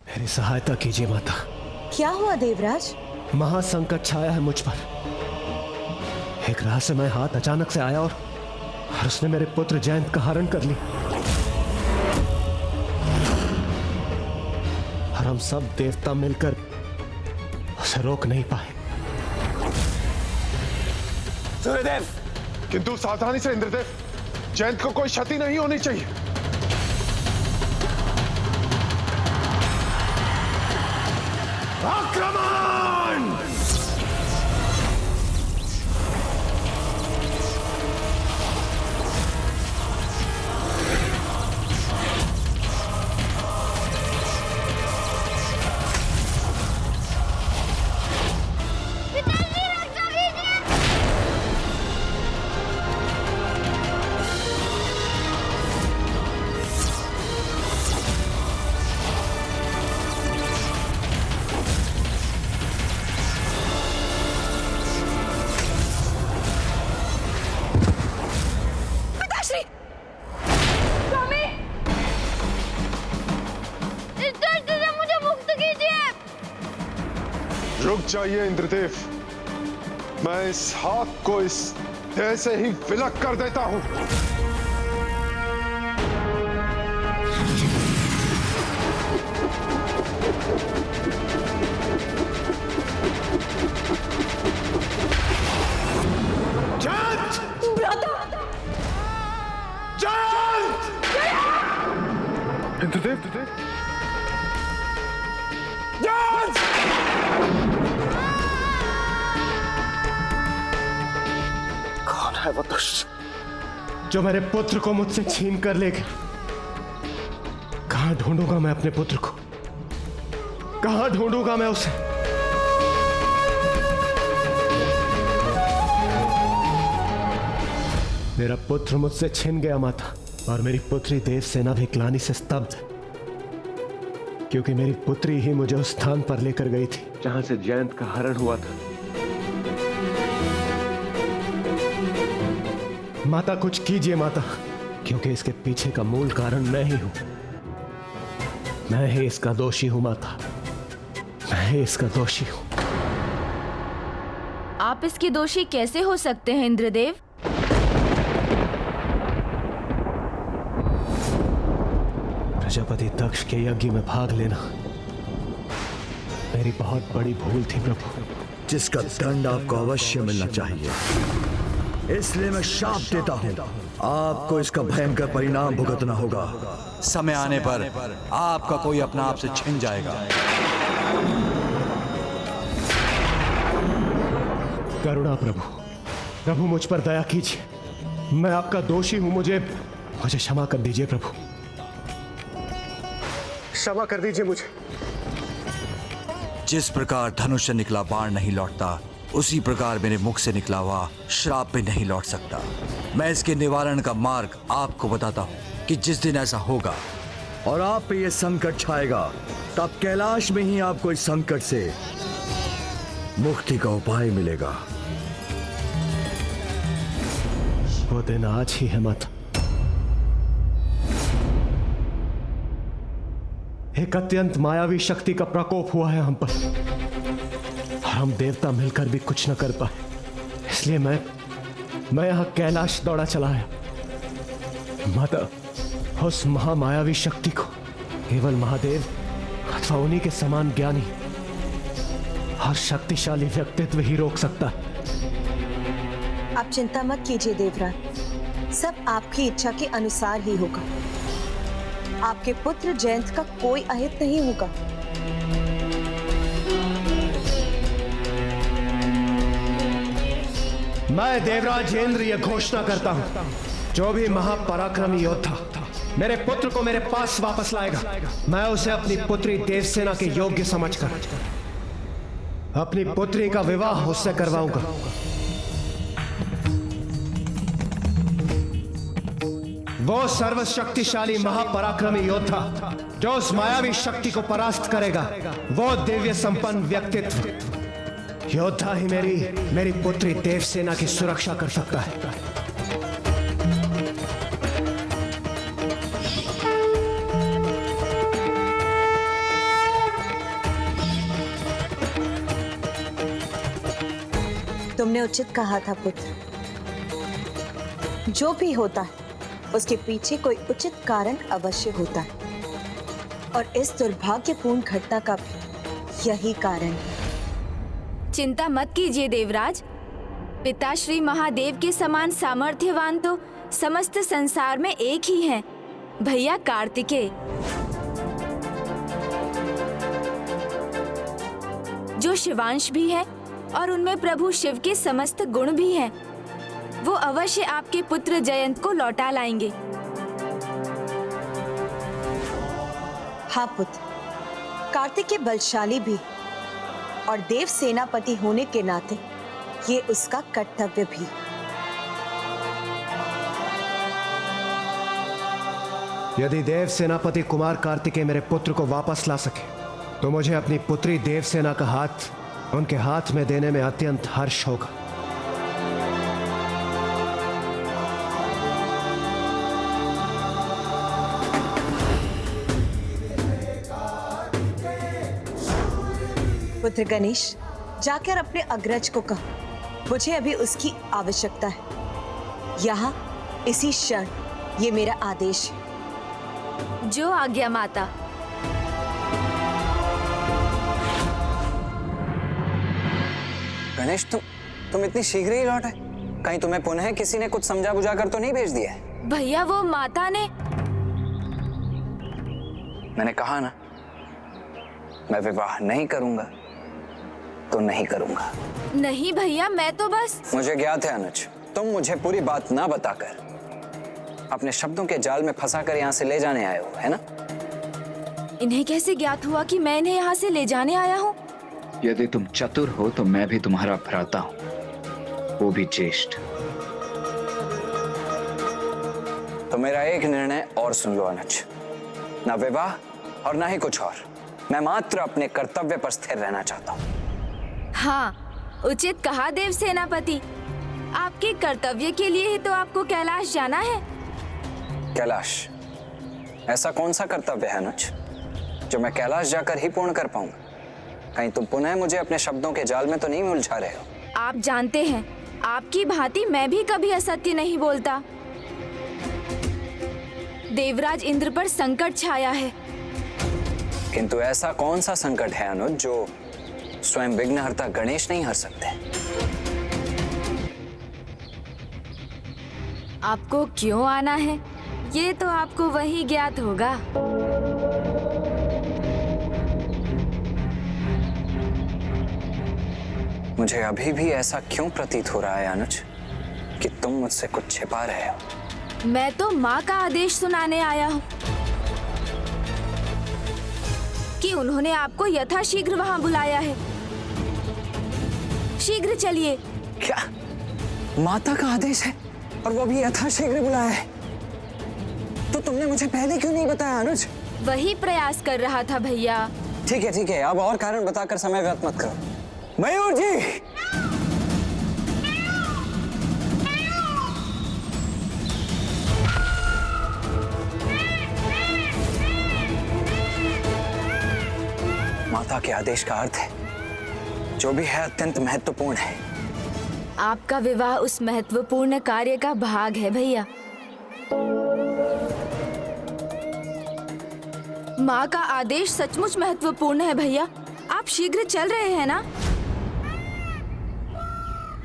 मेरी सहायता कीजिए माता। क्या हुआ देवराज? महासंकट छाया है मुझ पर। एक रहस्यमय हाथ अचानक से आया और उसने मेरे पुत्र जयंत का हरण कर लिया। और हम सब देवता मिलकर उसे रोक नहीं पाए। सूर्यदेव! किंतु सावधानी से इंद्रदेव, जयंत को कोई क्षति नहीं होनी चाहिए। आक्रमण! रुक जाइए इंद्रदेव, मैं इस हाथ को इस देह से ही विलग कर देता हूं। जयंत! जयंत! इंद्रदेव! जयंत! है वो दुष्ट जो मेरे पुत्र को मुझसे छीन कर ले गया। कहां ढूंढूंगा मैं अपने पुत्र को? कहां ढूंढूंगा मैं उसे? मेरा पुत्र मुझसे छिन गया माता, और मेरी पुत्री देवसेना भी ग्लानि से स्तब्ध है, क्योंकि मेरी पुत्री ही मुझे उस स्थान पर लेकर गई थी जहां से जयंत का हरण हुआ था। माता कुछ कीजिए माता, क्योंकि इसके पीछे का मूल कारण मैं ही हूं। मैं ही इसका दोषी हूं माता, मैं ही इसका दोषी हूं। आप इसके दोषी कैसे हो सकते हैं इंद्रदेव? प्रजापति दक्ष के यज्ञ में भाग लेना मेरी बहुत बड़ी भूल थी प्रभु, जिसका दंड आपको अवश्य मिलना चाहिए। इसलिए मैं शाप देता हूं, आपको इसका भयंकर परिणाम भुगतना होगा। समय आने पर आपका कोई अपना आप से छिन जाएगा। करुणा प्रभु, प्रभु मुझ पर दया कीजिए। मैं आपका दोषी हूं, मुझे क्षमा कर दीजिए प्रभु, क्षमा कर दीजिए मुझे। जिस प्रकार धनुष से निकला बाण नहीं लौटता, उसी प्रकार मेरे मुख से निकला हुआ श्राप भी नहीं लौट सकता। मैं इसके निवारण का मार्ग आपको बताता हूँ कि जिस दिन ऐसा होगा और आप पे ये संकट छाएगा, तब कैलाश में ही आपको इस संकट से मुक्ति का उपाय मिलेगा। वो दिन आज ही है माता। एक अत्यंत मायावी शक्ति का प्रकोप हुआ है हम पर, और हम देवता मिलकर भी कुछ न कर पाए। इसलिए मैं यहां कैलाश दौड़ा चला आया। माता, उस महामायावी शक्ति को केवल महादेव अथवा उन्हीं के समान ज्ञानी और शक्तिशाली व्यक्तित्व ही रोक सकता है। आप चिंता मत कीजिए देवराज, सब आपकी इच्छा के अनुसार ही होगा। आपके पुत्र जयंत का कोई अहित नहीं होगा। मैं देवराज इंद्र यह घोषणा करता हूं, जो भी महापराक्रमी योद्धा मेरे पुत्र को मेरे पास वापस लाएगा, मैं उसे अपनी पुत्री देवसेना के योग्य समझकर अपनी पुत्री का विवाह उससे करवाऊंगा। वो सर्वशक्तिशाली महापराक्रमी योद्धा जो उस मायावी शक्ति को परास्त करेगा, वो दिव्य संपन्न व्यक्तित्व योद्धा ही मेरी पुत्री देवसेना की सुरक्षा कर सकता है। तुमने उचित कहा था पुत्र। जो भी होता है उसके पीछे कोई उचित कारण अवश्य होता है, और इस दुर्भाग्यपूर्ण घटना का भी यही कारण है। चिंता मत कीजिए देवराज। पिता श्री महादेव के समान सामर्थ्यवान तो समस्त संसार में एक ही हैं, भैया कार्तिकेय, जो शिवांश भी है और उनमें प्रभु शिव के समस्त गुण भी हैं। वो अवश्य आपके पुत्र जयंत को लौटा लाएंगे। हाँ पुत्र, कार्तिकेय बलशाली भी और देव सेनापति होने के नाते ये उसका कर्तव्य भी। यदि देव सेनापति कुमार कार्तिकेय मेरे पुत्र को वापस ला सके तो मुझे अपनी पुत्री देवसेना का हाथ उनके हाथ में देने में अत्यंत हर्ष होगा। पुत्र गणेश, जाकर अपने अग्रज को कहो, मुझे अभी उसकी आवश्यकता है। यहाँ इसी क्षण ये मेरा आदेश है। जो आज्ञा माता। गणेश, तुम इतनी शीघ्र ही लौटे? कहीं तुम्हें पुनः किसी ने कुछ समझा बुझा कर तो नहीं भेज दिया है? भैया वो माता ने। मैंने कहा ना, मैं विवाह नहीं करूंगा तो नहीं करूंगा। नहीं भैया, मैं तो बस। मुझे ज्ञात है अनुज, तुम मुझे पूरी बात ना बताकर अपने शब्दों के जाल में फंसाकर यहाँ से ले जाने आए हो, है ना? इन्हें कैसे ज्ञात हुआ कि मैं इन्हें यहाँ से ले जाने आया हूँ? यदि तुम चतुर हो तो मैं भी तुम्हारा भ्राता हूँ, वो भी ज्येष्ठ। तो मेरा एक निर्णय और सुन लो अनुज, ना विवाह और ना ही कुछ और। मैं मात्र अपने कर्तव्य पर स्थिर रहना चाहता हूँ। हाँ, उचित कहा देव सेनापति। आपके कर्तव्य के लिए ही तो आपको कैलाश जाना है। कैलाश? ऐसा कौन सा कर्तव्य है अनुज जो मैं कैलाश जाकर ही पूर्ण कर पाऊंगा? कहीं तुम पुनः मुझे अपने शब्दों के जाल में तो नहीं उलझा रहे हो? आप जानते हैं, आपकी भांति मैं भी कभी असत्य नहीं बोलता। देवराज इंद्र पर संकट छाया है। किंतु ऐसा कौन सा संकट है अनुज जो स्वयं विघ्नहर्ता गणेश नहीं हर सकते? आपको क्यों आना है, ये तो आपको वही ज्ञात होगा। मुझे अभी भी ऐसा क्यों प्रतीत हो रहा है अनुज कि तुम मुझसे कुछ छिपा रहे हो? मैं तो माँ का आदेश सुनाने आया हूँ कि उन्होंने आपको यथाशीघ्र वहाँ बुलाया है। शीघ्र चलिए। क्या माता का आदेश है और वो भी यथाशीघ्र बुलाया है? तो तुमने मुझे पहले क्यों नहीं बताया अनुज? वही प्रयास कर रहा था भैया। ठीक है, अब और कारण बताकर समय व्यर्थ मत करो। मयूर जी! माता के आदेश का अर्थ है जो भी है अत्यंत महत्वपूर्ण है। आपका विवाह उस महत्वपूर्ण कार्य का भाग है भैया। माँ का आदेश सचमुच महत्वपूर्ण है भैया। आप शीघ्र चल रहे हैं ना?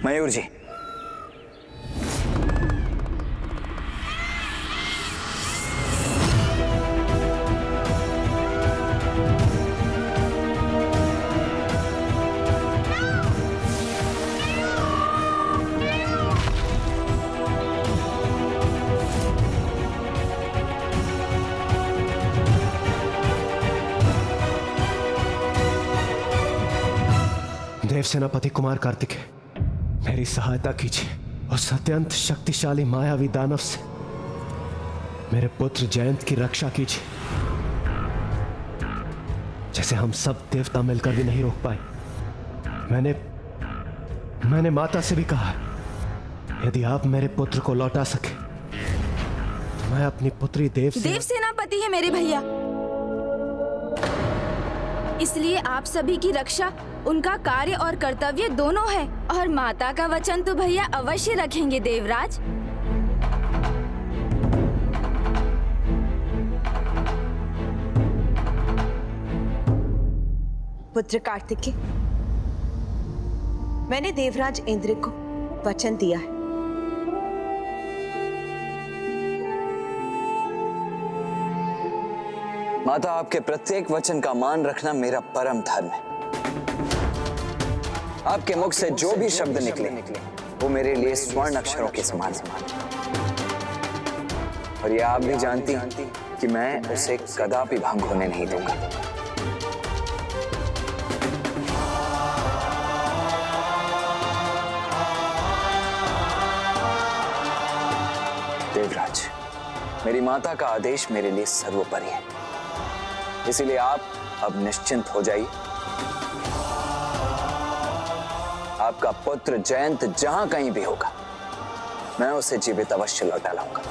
मयूर जी, देव सेनापति कुमार कार्तिकेय, मेरी सहायता कीजिए। उस अत्यंत शक्तिशाली मायावी दानव से मेरे पुत्र जयंत की रक्षा कीजिए, जैसे हम सब देवता मिलकर भी नहीं रोक पाए। मैंने माता से भी कहा, यदि आप मेरे पुत्र को लौटा सके तो मैं अपनी पुत्री देव सेनापति है मेरे भैया, इसलिए आप सभी की रक्षा उनका कार्य और कर्तव्य दोनों है, और माता का वचन तो भैया अवश्य रखेंगे देवराज। पुत्र कार्तिकेय, मैंने देवराज इंद्र को वचन दिया है। माता, आपके प्रत्येक वचन का मान रखना मेरा परम धर्म है। आपके मुख से जो भी शब्द निकले वो मेरे लिए स्वर्ण अक्षरों के समान और ये आप भी जानती कि मैं उसे कदापि भंग होने नहीं दूंगा। देवराज, मेरी माता का आदेश मेरे लिए सर्वोपरि है, इसीलिए आप अब निश्चिंत हो जाइए। आपका पुत्र जयंत जहां कहीं भी होगा, मैं उसे जीवित अवश्य लौटा लाऊंगा।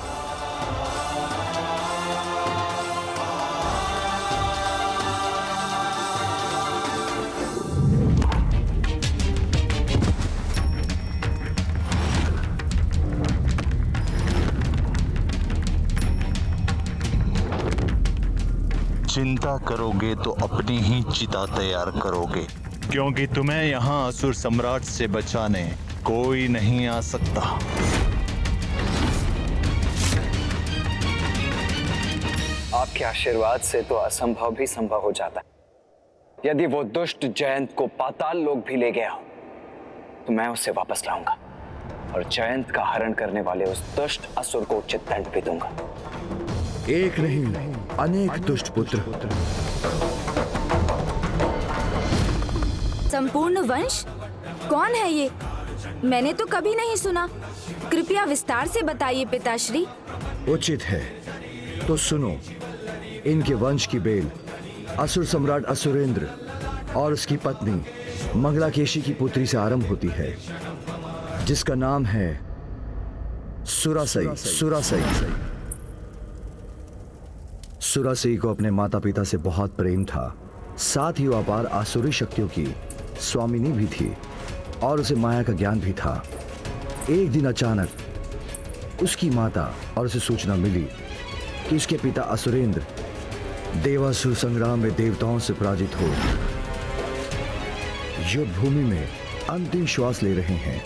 चिंता करोगे तो अपनी ही चिता तैयार करोगे, क्योंकि तुम्हें यहाँ असुर सम्राट से बचाने कोई नहीं आ सकता। आपके आशीर्वाद से तो असंभव भी संभव हो जाता है। यदि वो दुष्ट जयंत को पाताल लोक भी ले गया हो तो मैं उसे वापस लाऊंगा और जयंत का हरण करने वाले उस दुष्ट असुर को उचित दंड भी दूंगा। एक नहीं, अनेक दुष्ट पुत्र। संपूर्ण वंश? कौन है ये? मैंने तो कभी नहीं सुना। कृपया विस्तार से बताइए पिताश्री। उचित है तो सुनो। इनके वंश की बेल असुर सम्राट असुरेंद्र और उसकी पत्नी मंगलाकेशी की पुत्री से आरंभ होती है, जिसका नाम है सुरासई। सुरासई को अपने माता पिता से बहुत प्रेम था, साथ ही वो अपार आसुरी शक्तियों की स्वामिनी भी थी और उसे माया का ज्ञान भी था। एक दिन अचानक उसकी माता और उसे सूचना मिली कि उसके पिता असुरेंद्र देवासुर संग्राम में देवताओं से पराजित हो युद्ध भूमि में अंतिम श्वास ले रहे हैं।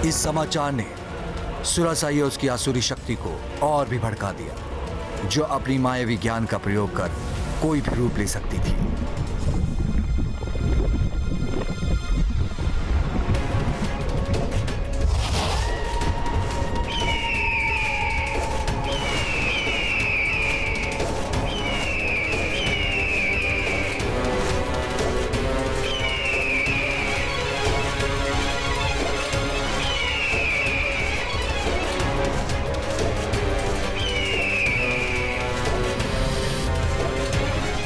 इस समाचार ने सुरासाई और उसकी आसुरी शक्ति को और भी भड़का दिया, जो अपनी मायावी ज्ञान का प्रयोग कर कोई भी रूप ले सकती थी।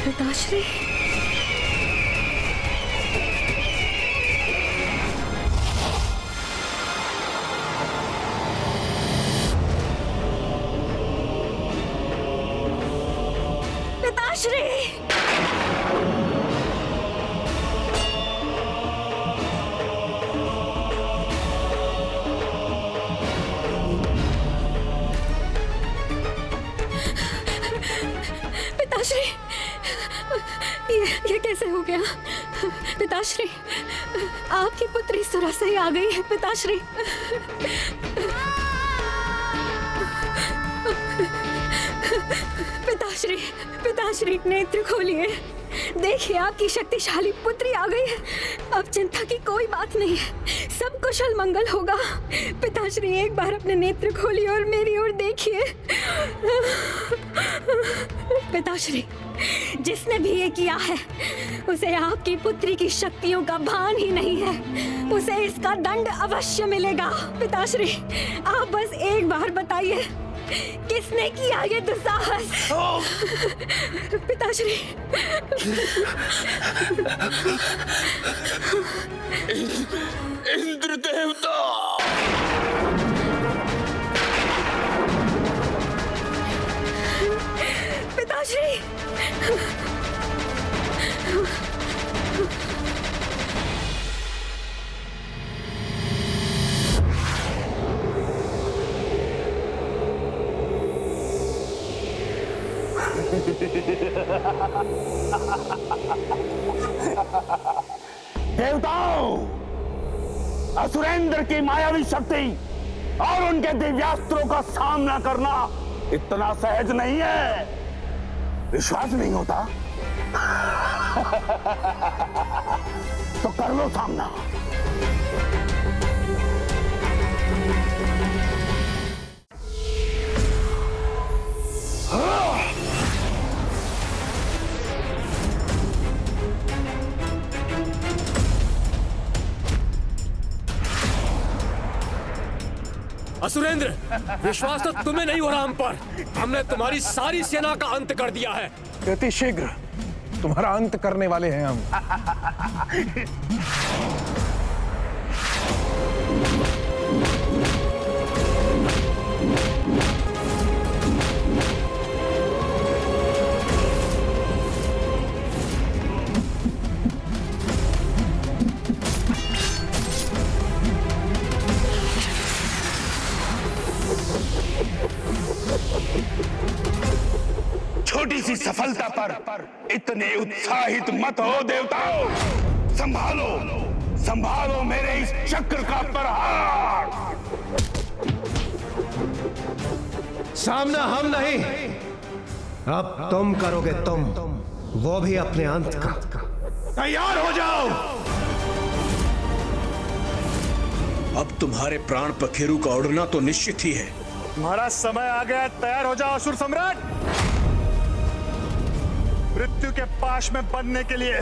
पिताश्री, पिताश्री, पिताश्री, ये कैसे हो गया? पिताश्री, आपकी पुत्री सुरसई आ गई है। पिताश्री, पिताश्री, पिताश्री, नेत्र खोलिए। देखिए, आपकी शक्तिशाली पुत्री आ गई है। अब चिंता की कोई बात नहीं है, सब कुशल मंगल होगा। पिताश्री, एक बार अपने नेत्र खोलिए और मेरी ओर देखिए। पिताश्री, जिसने भी ये किया है उसे आपकी पुत्री की शक्तियों का भान ही नहीं है। उसे इसका दंड अवश्य मिलेगा। पिताश्री, आप बस एक बार बताइए, किसने किया ये दुस्साहस? पिताश्री, इंद्र देवता! पिताश्री, देवताओं, असुरेंद्र की मायावी शक्ति और उनके दिव्यास्त्रों का सामना करना इतना सहज नहीं है। विश्वास नहीं होता तो कर लो सामना। असुरेंद्र, विश्वास तो तुम्हें नहीं हो रहा हम पर। हमने तुम्हारी सारी सेना का अंत कर दिया है। अति शीघ्र तुम्हारा अंत करने वाले हैं हम। छोटी सी सफलता पर इतने उत्साहित मत हो देवताओं। संभालो, संभालो मेरे इस चक्र का प्रहार। सामना हम नहीं, अब तुम करोगे, तुम, वो भी अपने अंत का। तैयार हो जाओ। अब तुम्हारे प्राण पखेरु का उड़ना तो निश्चित ही है। तुम्हारा समय आ गया, तैयार हो जाओ असुर सम्राट, मृत्यु के पाश में बनने के लिए।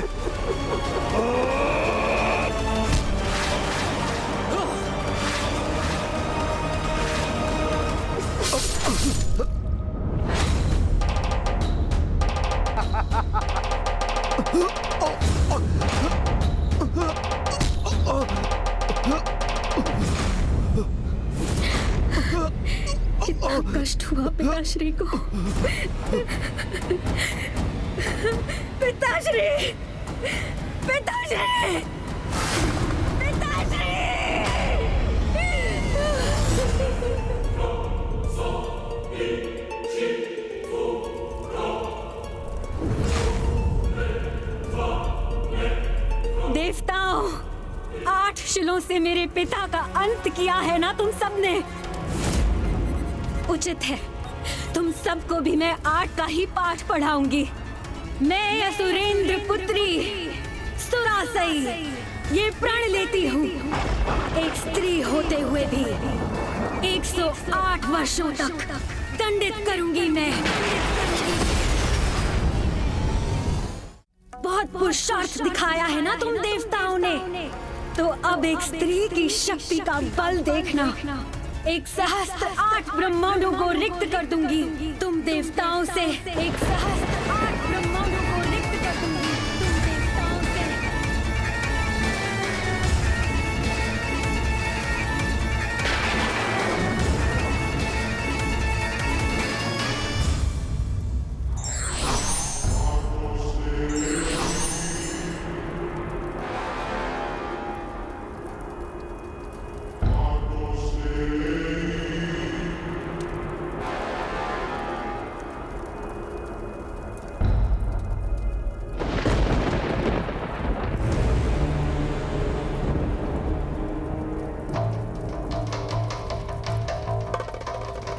कितना कष्ट हुआ पिताश्री को। पिताश्री, पिताश्री, पिताश्री! देवताओं, 8 शिलों से मेरे पिता का अंत किया है ना तुम सबने। उचित है, तुम सबको भी मैं 8 का ही पाठ पढ़ाऊंगी। मैं असुरेंद्र पुत्री सुरासई ये प्रण लेती हूँ, एक स्त्री होते हुए भी 108 वर्षों तक दंडित करूंगी मैं। बहुत पुरुषार्थ दिखाया है ना तुम देवताओं ने, तो अब एक स्त्री की शक्ति का बल देखना। 108 ब्रह्मांडों को रिक्त कर दूंगी तुम देवताओं से। 108 ब्रह्मांडों को रिक्त कर दूंगी तुम देवताओं से।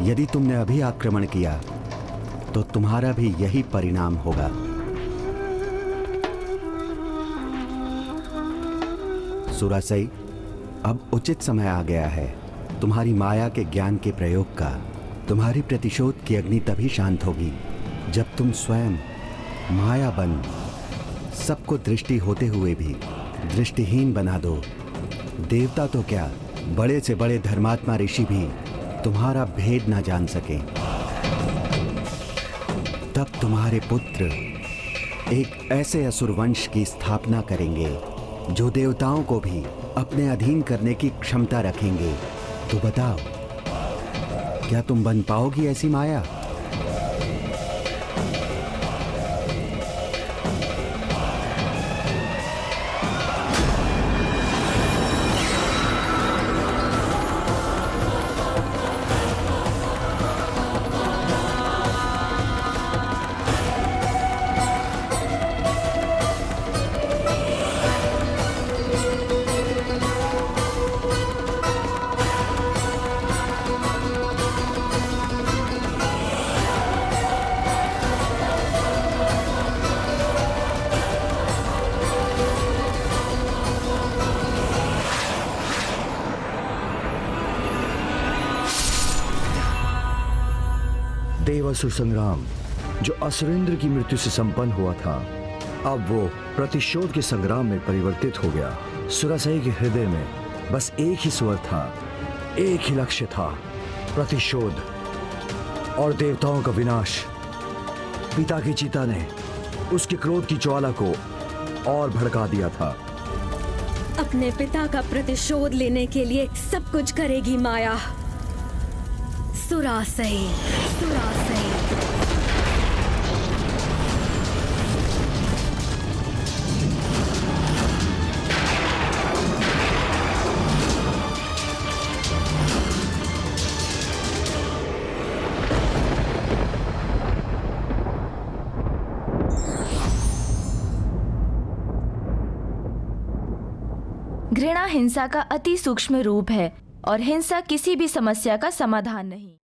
यदि तुमने अभी आक्रमण किया तो तुम्हारा भी यही परिणाम होगा। सुरासई, अब उचित समय आ गया है तुम्हारी माया के ज्ञान के प्रयोग का। तुम्हारी प्रतिशोध की अग्नि तभी शांत होगी जब तुम स्वयं माया बन सबको दृष्टि होते हुए भी दृष्टिहीन बना दो। देवता तो क्या, बड़े से बड़े धर्मात्मा ऋषि भी तुम्हारा भेद ना जान सके। तब तुम्हारे पुत्र एक ऐसे असुर वंश की स्थापना करेंगे जो देवताओं को भी अपने अधीन करने की क्षमता रखेंगे। तो बताओ, क्या तुम बन पाओगी ऐसी माया? देवासुर संग्राम जो असुरेंद्र की मृत्यु से संपन्न हुआ था, अब वो प्रतिशोध के संग्राम में परिवर्तित हो गया। सुरासई के हृदय में बस एक ही स्वर था, एक ही लक्ष्य था, प्रतिशोध और देवताओं का विनाश। पिता की चिता ने उसके क्रोध की ज्वाला को और भड़का दिया था। अपने पिता का प्रतिशोध लेने के लिए सब कुछ करेगी माया। सुरासई, सुरासई। घृणा हिंसा का अति सूक्ष्म रूप है और हिंसा किसी भी समस्या का समाधान नहीं।